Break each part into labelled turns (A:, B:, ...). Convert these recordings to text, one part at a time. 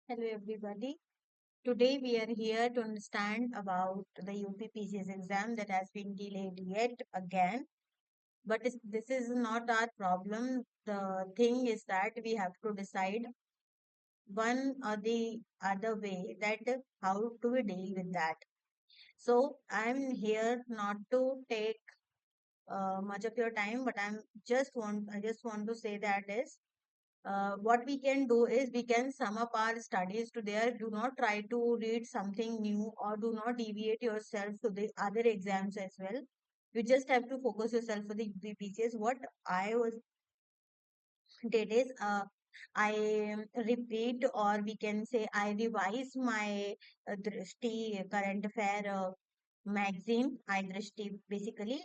A: Hello everybody. Today we are here to understand about the UPPCS exam that has been delayed yet again. But this is not our problem. The thing is that we have to decide one or the other way that how do we deal with that. So I'm here not to take much of your time, but I just want to say that is what we can do is we can sum up our studies to there. Do not try to read something new or do not deviate yourself to the other exams as well. You just have to focus yourself for the UPPCS. What I was did is I repeat, or we can say I revise my Drishti current affair magazine, I Drishti basically.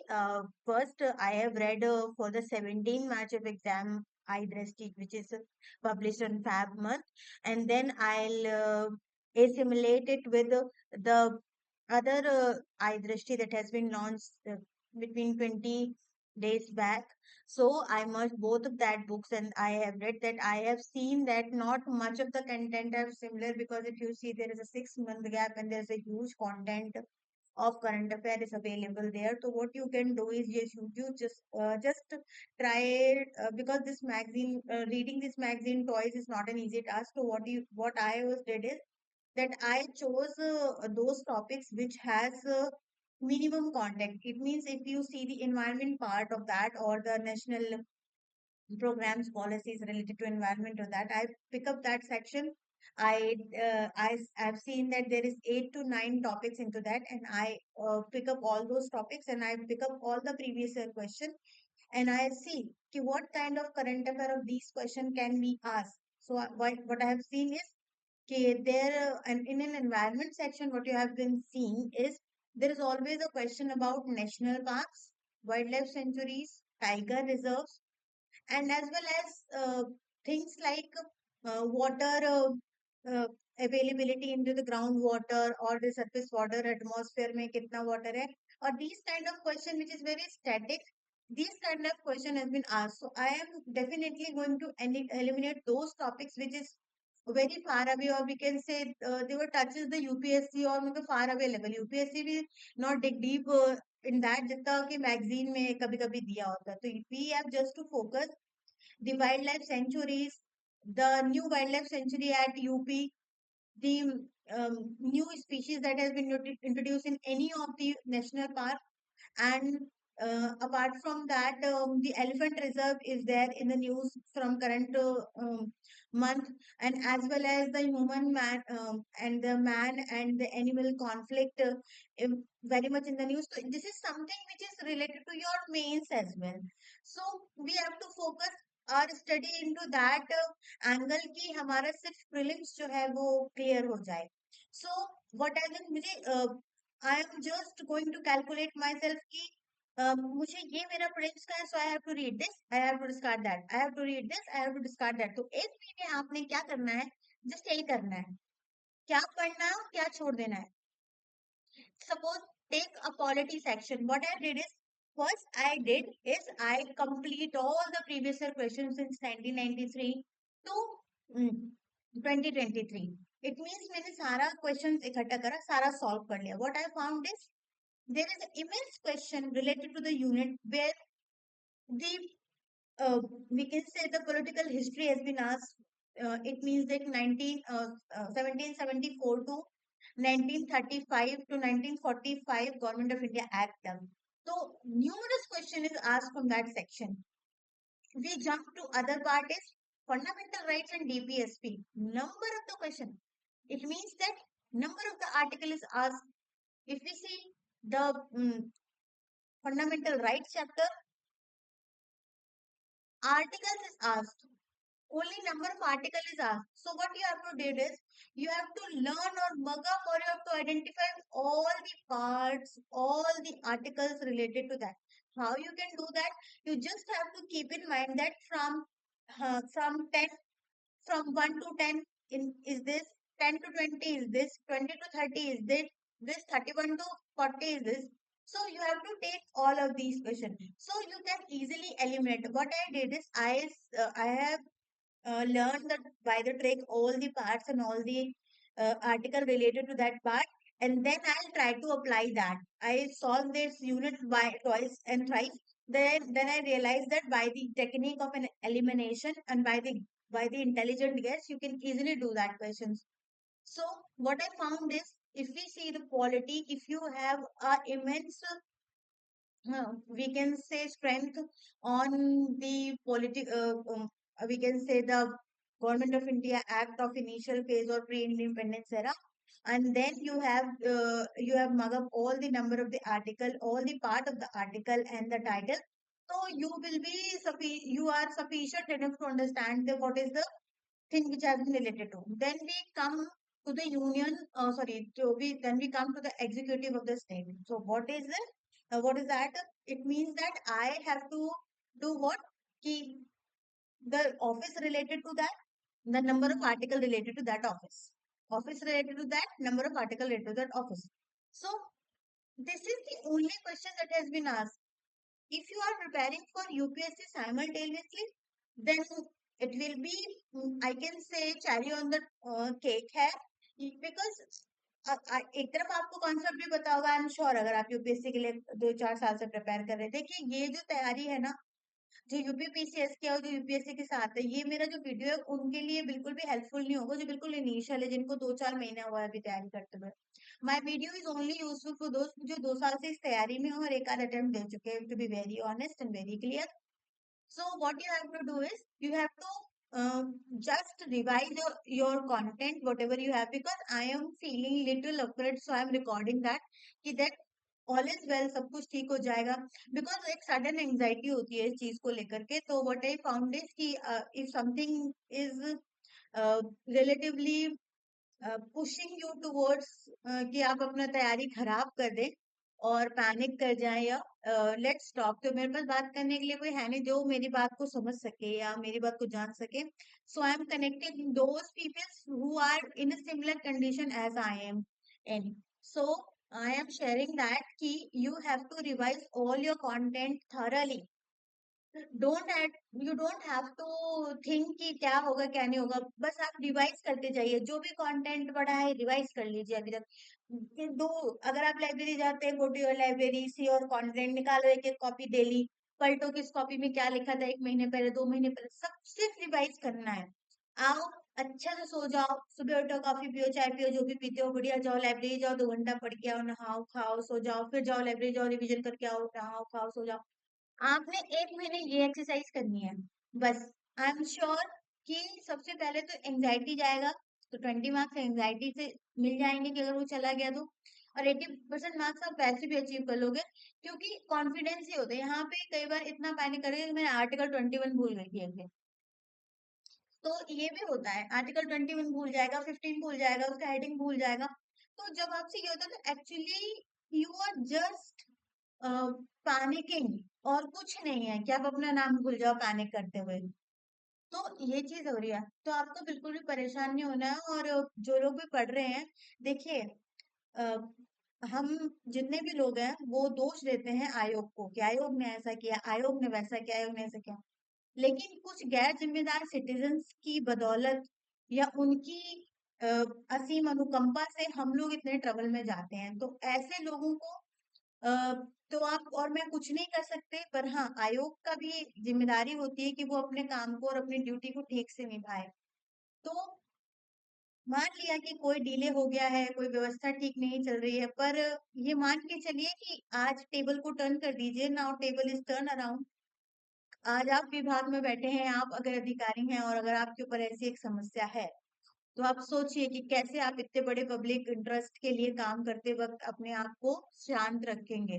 A: First, I have read for the 17 match of exam I Drishti, which is published on Fab month, and then I'll assimilate it with the other I Drishti that has been launched between 20 days back. So I merged both of that books and I have read that. I have seen that not much of the content are similar, because if you see there is a 6 month gap and there's a huge content of current affair is available there. So what you can do is yes, you just try it, because this magazine, reading this magazine twice is not an easy task. So what I was did is that I chose those topics which has minimum content. It means if you see the environment part of that or the national programs policies related to environment or that, I pick up that section. I've seen that there is 8 to 9 topics into that, and I pick up all those topics and I pick up all the previous year question, and I see ki what kind of current affair of these question can be asked. So what I have seen is and in an environment section, what you have been seeing is there is always a question about national parks, wildlife sanctuaries, tiger reserves, and as well as things like water availability into the groundwater or the surface water, atmosphere में कितना water है, or these kind of question which is very static. These kind of question has been asked. So I am definitely going to eliminate those topics which is very far away, or we can say they were touches the UPSC or मतलब far away level. UPSC will not dig deep in that जितना कि magazine में कभी कभी दिया होता है. तो we have just to focus the wildlife sanctuaries, the new wildlife sanctuary at UP, the new species that has been introduced in any of the national park, and apart from that, the elephant reserve is there in the news from current month, and as well as the human man and the man and the animal conflict very much in the news. So this is something which is related to your mains as well. So we have to focus our study into that angle कि हमारा सिर्फ prelims जो है वो clear हो जाए. So what I think मुझे I am just going to calculate myself कि मुझे ये मेरा प्रिलिम्स का है, so I have to read this, I have to discard that, I have to read this, I have to discard that. तो एक महीने आपने क्या करना है, जस्ट यही करना है, क्या पढ़ना है और क्या छोड़ देना है. Suppose take a polity section. What I did is first I did is I complete all the previous year questions since 1993 to 2023. It means मैंने सारा questions इकट्ठा करा, सारा solve कर लिया. What I found is there is an immense question related to the unit where the we can say the political history has been asked. It means that 1774 to 1935 to 1945 Government of India Act. So numerous question is asked from that section. We jump to other part is fundamental rights and DPSP. Number of the question. It means that number of the article is asked. If we see the fundamental rights chapter, articles is asked. Only number of article is asked. So what you have to do is you have to learn or mug up, or you have to identify all the parts, all the articles related to that. How you can do that? You just have to keep in mind that from 10, from 1 to 10 in is this, 10 to 20 is this, 20 to 30 is this 31 to 40 is this. So you have to take all of these questions. So you can easily eliminate. What I did is I have learn that by the trick all the parts and all the article related to that part, and then I'll try to apply that. I solve this unit by twice and thrice. Then I realize that by the technique of an elimination and by the intelligent guess, you can easily do that questions. So what I found is, if we see the quality, if you have a immense we can say strength on the we can say the Government of India Act of initial phase or pre-independence era, and then you have mug up all the number of the article, all the part of the article and the title. So you are sufficient enough to understand what is the thing which has been related to. Then we come to the union, then we come to the executive of the state. So what is it? What is that? It means that I have to do what? Keep the office related to that, the number of article related to that office. Office related to that, number of article related to that office. So this is the only question that has been asked. If you are preparing for UPSC simultaneously, then it will be, I can say, cherry on the cake है, because एक तरफ आपको concept भी पता होगा, I am sure, अगर आप UPSC के लिए 2-4 साल से प्रिपेयर कर रहे हैं। देखिए, ये जो तैयारी है ना, जो यूपीपीसीएस की और जो यूपीएससी के साथ है, ये मेरा जो वीडियो है उनके लिए बिल्कुल भी हेल्पफुल नहीं होगा, जो बिल्कुल इनिशियल है, जिनको 2-4 महीना हुआ है अभी तैयारी करते हुए। My video is only useful for दोस्त जो 2 साल से इस तैयारी में हो और एक आध अटेम्प्ट दे चुके हैं, to be very honest and very clear. So what you have to do is you have to just revise your content whatever you have, because I am feeling little afraid, so I am recording that कि that all is well, सब कुछ ठीक हो जाएगा, because एक sudden anxiety होती है इस चीज को लेकर के. तो what I found is कि if something is relatively pushing you towards कि आप अपना तैयारी खराब कर दें और पैनिक कर जाएं, या लेट्स स्टॉप, तो मेरे पास बात करने के लिए कोई है नहीं जो मेरी बात को समझ सके या मेरी बात को जान सके. So I am connecting those peoples who are in a similar condition as I am in. So I am sharing that कि you have to revise all your content thoroughly. You don't have to think कि क्या होगा क्या नहीं होगा, बस आप revise करते जाइए. जो भी कंटेंट पढ़ा है रिवाइज कर लीजिए अभी तक. दो, अगर आप लाइब्रेरी जाते हैं, गो टू योर लाइब्रेरी, सी और कंटेंट निकालो, एक एक कॉपी डेली पलटो, किस कॉपी में क्या लिखा था 1 महीने पहले, 2 महीने पहले, सब सिर्फ रिवाइज करना है. आओ, अच्छा से सो जाओ, सुबह उठो, कॉफी पियो, चाय पियो, जो भी पीते हो बढ़िया, जाओ लाइब्रेरी, जाओ 2 घंटा पढ़ के आओ, नहाओ खाओ सो जाओ, फिर जाओ लाइब्रेरी, जाओ रिविजन करके आओ, नहाओ खाओ सो जाओ. आपने 1 महीने ये एक्सरसाइज करनी है बस. आई एम श्योर कि सबसे पहले तो एंजाइटी जाएगा, तो 20 मार्क्स एंजाइटी से मिल जाएंगे कि अगर वो चला गया तो, और 80% मार्क्स आप वैसे भी अचीव कर लोगे, क्योंकि कॉन्फिडेंस ही होता है. यहाँ पे कई बार इतना पैनिक करेगा कि मैंने आर्टिकल 21 भूल गई थी अगले. तो ये भी होता है, आर्टिकल 21 भूल जाएगा, 15 भूल जाएगा, उसका हेडिंग भूल जाएगा. तो जब आपसे ये होता है तो actually you are just panicking, और कुछ नहीं है कि आप अपना नाम भूल जाओ पैनिक करते हुए. तो ये चीज हो रही है, तो आपको बिल्कुल भी परेशान नहीं होना है. और जो लोग भी पढ़ रहे हैं, देखिए, अ, हम जितने भी लोग हैं वो दोष देते हैं आयोग को कि आयोग ने ऐसा किया, आयोग ने वैसा किया, आयोग ने ऐसा किया. लेकिन कुछ गैर जिम्मेदार सिटीजन्स की बदौलत या उनकी अ, असीम अनुकंपा से हम लोग इतने ट्रबल में जाते हैं. तो ऐसे लोगों को अ, तो आप और मैं कुछ नहीं कर सकते, पर हाँ, आयोग का भी जिम्मेदारी होती है कि वो अपने काम को और अपनी ड्यूटी को ठीक से निभाए. तो मान लिया कि कोई डिले हो गया है, कोई व्यवस्था ठीक नहीं चल रही है, पर ये मान के चलिए कि आज टेबल को टर्न कर दीजिए, now table is turn around. आज आप विभाग में बैठे हैं, आप अगर अधिकारी हैं और अगर आपके ऊपर ऐसी एक समस्या है, तो आप सोचिए कि कैसे आप इतने बड़े पब्लिक इंटरेस्ट के लिए काम करते वक्त अपने आप को शांत रखेंगे.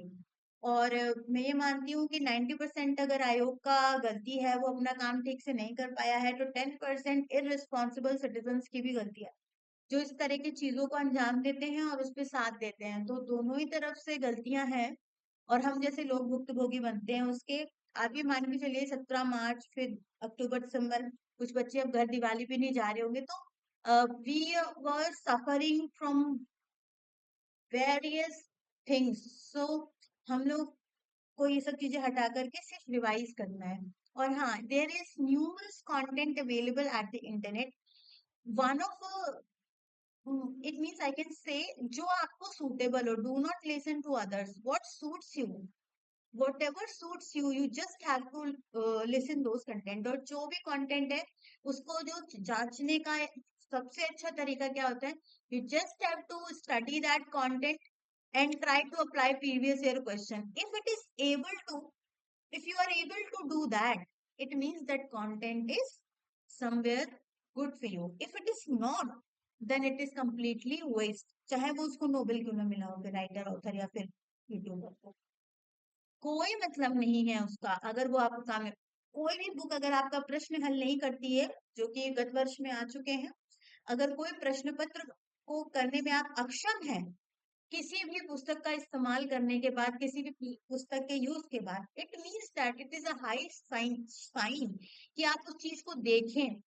A: और मैं ये मानती हूँ कि 90% अगर आयोग का गलती है, वो अपना काम ठीक से नहीं कर पाया है, तो 10% इररिस्पॉन्सिबल सिटीजन्स की भी गलती है, जो इस तरह की चीजों को अंजाम देते हैं और उस पर साथ देते हैं. तो दोनों ही तरफ से गलतियां हैं, और हम जैसे लोग भुक्तभोगी बनते हैं उसके. आप ये मान के चलिए 17 मार्च, फिर अक्टूबर दिसंबर, कुछ बच्चे अब घर दिवाली भी नहीं जा रहे होंगे, तो we were suffering from various things. So हम लोग को ये सब चीजें हटा करके सिर्फ रिवाइज करना है. और हाँ, there is numerous content available at the internet. One of it means I can say जो आपको सूटेबल हो. Do not listen to others. What suits you, whatever suits you, you just have to listen those content. और जो भी content है उसको जो जांचने का सबसे अच्छा तरीका क्या होता है? You just have to study that content and try to apply previous year question. If it is able to, if you are able to do that, it means that content is somewhere good for you. If it is not, then it is completely waste. चाहे वो उसको Nobel क्यों ना मिला हो, फिर writer author या फिर यूट्यूबर को, कोई मतलब नहीं है उसका. अगर वो आपको काम है, कोई भी बुक अगर आपका प्रश्न हल नहीं करती है, जो कि गत वर्ष में आ चुके हैं, अगर कोई प्रश्न पत्र को करने में आप अक्षम हैं, किसी भी पुस्तक का इस्तेमाल करने के बाद, किसी भी पुस्तक के यूज के बाद, it means that it is a high sign sign कि आप उस चीज को देखें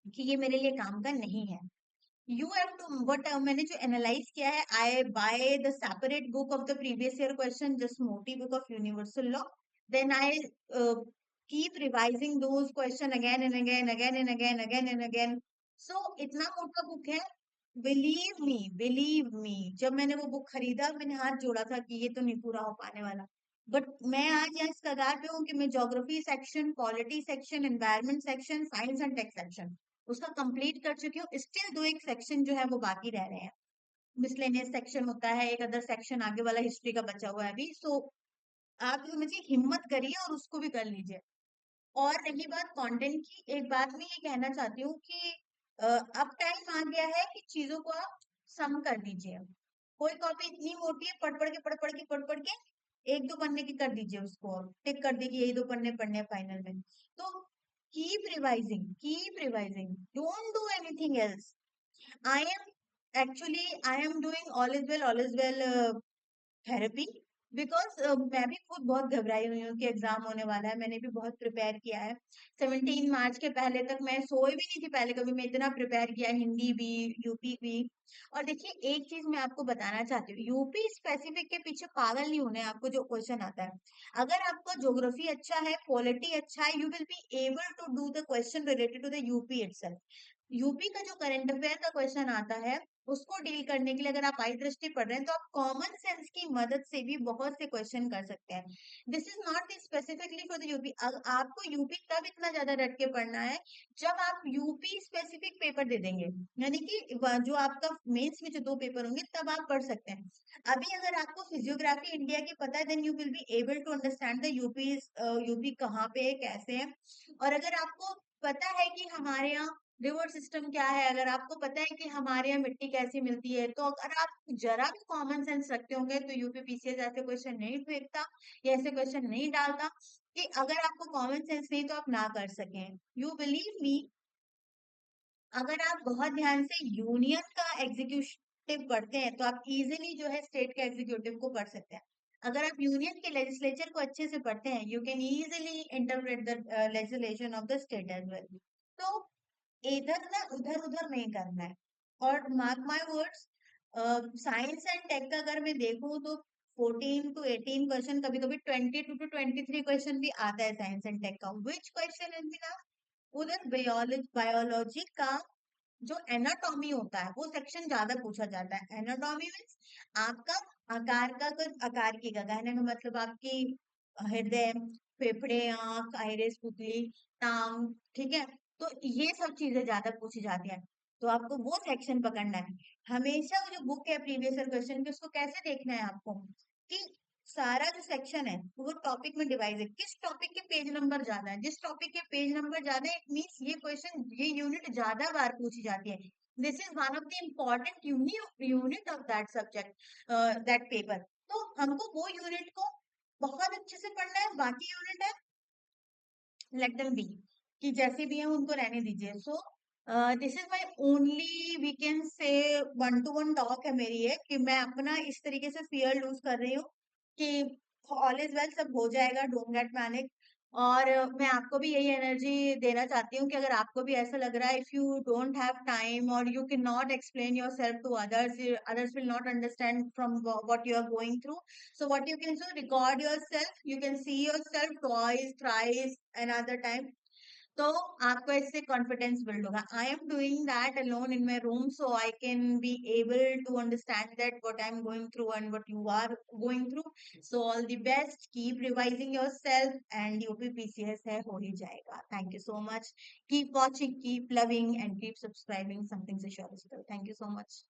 A: कि ये मेरे लिए काम का नहीं है. यू हैव टू वट मैंने जो एनालाइज किया है, I buy the separate book of the previous year question, just मोटी book of universal law. Then I keep revising those question again and again, again and again, again and again. So इतना मोटा book है. Believe me, जब मैंने वो book खरीदा, मैंने हाथ जोड़ा था कि ये तो नहीं पूरा हो पाने वाला. बट मैं आज यहाँ इस कगार पे हूँ कि मैं geography section, polity section, environment section, science and tech section उसका कंप्लीट कर चुकी हूँ. स्टिल दो एक सेक्शन जो है वो बाकी रह रहे हैं. मिसलेनियस सेक्शन होता है, एक अदर सेक्शन आगे वाला हिस्ट्री का बचा हुआ है अभी. सो आप समझिए, हिम्मत करिए और उसको भी कर लीजिए. और रही बात कंटेंट की, एक बात मैं ये कहना चाहती हूँ कि अब टाइम आ गया है कि चीजों को आप सम कर दीजिए. कोई कॉपी इतनी मोटी है, पढ़ पढ़ के एक दो पन्ने की कर दीजिए, उसको टिक कर दीजिए, यही दो पन्ने पढ़ने हैं फाइनल में. तो keep revising, don't do anything else. I am actually I am doing all is well therapy, because मैं भी खुद बहुत घबराई हुई हूँ कि एग्जाम होने वाला है. मैंने भी बहुत प्रिपेयर किया है. 17 मार्च के पहले तक मैं सोई भी नहीं थी. पहले कभी मैं इतना प्रिपेयर किया, हिंदी भी, यूपी भी. और देखिए, एक चीज मैं आपको बताना चाहती हूँ, यूपी स्पेसिफिक के पीछे पागल नहीं होने. आपको जो क्वेश्चन आता है, अगर आपका ज्योग्राफी अच्छा है, पॉलिटी अच्छा है, you will be able to do the question related to the UP itself. UP का जो करंट अफेयर का क्वेश्चन आता है, उसको डील करने के लिए अगर आप आई दृष्टि पढ़ रहे हैं, तो आप कॉमन सेंस की मदद से भी बहुत से क्वेश्चन कर सकते हैं. This is not specifically for the UP. आपको यूपी तब इतना ज्यादा रट के पढ़ना है जब आप यूपी स्पेसिफिक पेपर दे देंगे, यानी कि जो आपका मेंस में जो दो पेपर होंगे, तब आप पढ़ सकते हैं. अभी अगर आपको फिजियोग्राफी इंडिया की पता है, then you will be able to understand the UP. UP कहाँ पे है, कैसे है. और अगर आपको पता है कि हमारे यहाँ रिवर सिस्टम क्या है, अगर आपको पता है कि हमारे यहाँ मिट्टी कैसी मिलती है, तो अगर आप जरा भी कॉमन सेंस रखते होंगे, तो यूपी पीसीएस ऐसे क्वेश्चन नहीं फेंकता या ऐसे क्वेश्चन नहीं डालता कि अगर आपको कॉमन सेंस नहीं तो आप ना कर सकें. यू बिलीव मी, अगर आप बहुत ध्यान से यूनियन का एग्जीक्यूटिव पढ़ते हैं, तो आप इजीली जो है स्टेट के एग्जीक्यूटिव को पढ़ सकते हैं. अगर आप यूनियन के लेजिस्लेचर को अच्छे से पढ़ते हैं, you can easily interpret the legislation of the state as well. तो इधर ना उधर उधर नहीं करना है. और mark my words, science and tech का अगर मैं देखूं, तो 14 to 18 क्वेश्चन, कभी कभी 22 to 23 क्वेश्चन भी आता है साइंस एंड टेक का. विच क्वेश्चन इज बिना, उधर बायोलॉजी का जो एनाटॉमी होता है, वो सेक्शन ज्यादा पूछा जाता है. एनाटॉमी मीन्स आपका आकार का, आकार की का कहने का मतलब आपकी हृदय, फेफड़े, आंख, आइरिस, पुतली, टांग, ठीक है. तो ये सब चीजें ज्यादा पूछी जाती है. तो आपको वो सेक्शन पकड़ना है. हमेशा वो जो बुक है प्रीवियस ईयर क्वेश्चन की, उसको कैसे देखना है आपको कि सारा जो सेक्शन है वो टॉपिक में डिवाइड है. किस टॉपिक के पेज नंबर ज्यादा है, जिस टॉपिक के पेज नंबर ज्यादा है, इट मीन्स ये क्वेश्चन, ये यूनिट ज्यादा बार पूछी जाती है. This is one of the important unit of that subject, that paper. तो हमको वो यूनिट को बहुत अच्छे से पढ़ना है. बाकी यूनिट है, लेट देम बी, कि जैसे भी है उनको रहने दीजिए. So this is my only, we can say, one to one talk है मेरी, है कि मैं अपना इस तरीके से फियर लूज कर रही हूँ कि ऑल इज वेल, सब हो जाएगा, डोंट गेट पैनिक. और मैं आपको भी यही एनर्जी देना चाहती हूँ कि अगर आपको भी ऐसा लग रहा है, if you don't have time और you can not explain your self to others, others will not understand from what you are going through, so what you can do, record yourself, you can see yourself twice, thrice, another time, तो आपको इससे confidence build होगा. I am doing that alone in my room, so I can be able to understand that what I am going through and what you are going through. So all the best, keep revising your self, and UPPCS है, हो ही जाएगा. Thank you so much. Keep watching, keep loving, and keep subscribing something से sure. Thank you so much.